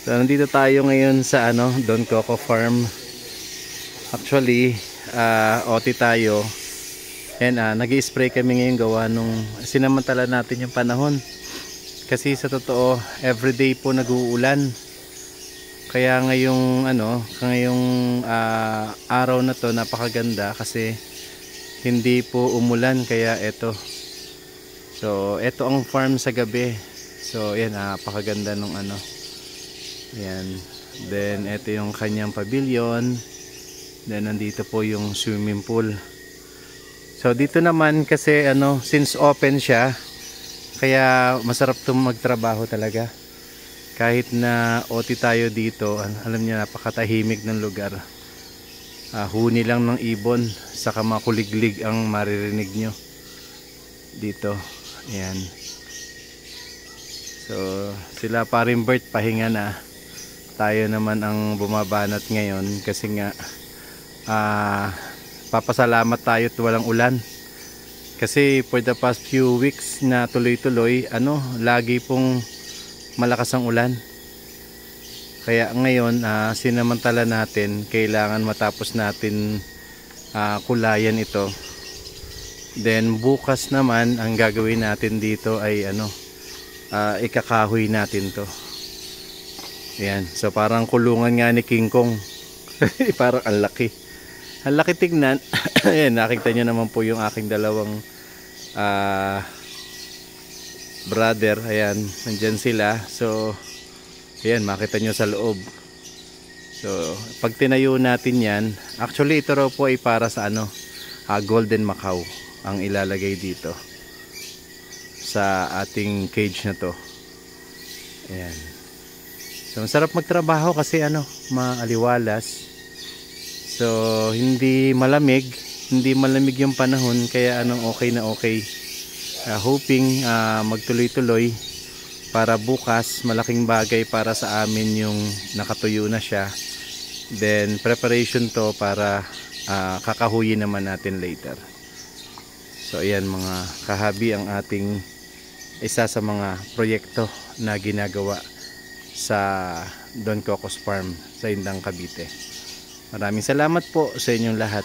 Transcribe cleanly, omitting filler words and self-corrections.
So nandito tayo ngayon sa Don Coco Farm. Actually, OT tayo. And nag-i-spray kami ngayon gawa nung sinamantala natin yung panahon. Kasi sa totoo, everyday po nag-uulan. Kaya ngayong araw na to napakaganda kasi hindi po umulan, kaya eto. So, eto ang farm sa gabi. So, yan, napakaganda nung Ayan. Then, ito yung kanyang pavilion. Then, nandito po yung swimming pool. So, dito naman kasi since open siya, kaya masarap itong magtrabaho talaga. Kahit na OT tayo dito, alam niyo, napakatahimik ng lugar. Huni lang ng ibon, saka makuliglig ang maririnig nyo dito. Ayan. So, sila paring Bert pahinga na. Tayo naman ang bumabanat ngayon kasi nga papasalamat tayo at walang ulan. Kasi for the past few weeks na tuloy-tuloy, lagi pong malakas ang ulan. Kaya ngayon, sinamantala natin, kailangan matapos natin kulayan ito. Then bukas naman, ang gagawin natin dito ay ikakahoy natin to. Ayan, so parang kulungan nga ni King Kong. Parang ang laki. Ang laki tignan. Ayan, nakita nyo naman po yung aking dalawang brother. Ayan, nandyan sila. So, ayan, makita nyo sa loob. So, pag tinayo natin yan, actually ito raw po ay para sa golden Macau ang ilalagay dito sa ating cage na to. Ayan. So, masarap magtrabaho kasi maaliwalas. So, hindi malamig yung panahon, kaya okay na okay. Hoping magtuloy-tuloy para bukas malaking bagay para sa amin yung nakatuyo na siya. Then preparation to para kakahuyin naman natin later. So ayan mga kahabi, ang ating isa sa mga proyekto na ginagawa sa Don Coco's Farm sa Indang, Cavite. Maraming salamat po sa inyong lahat.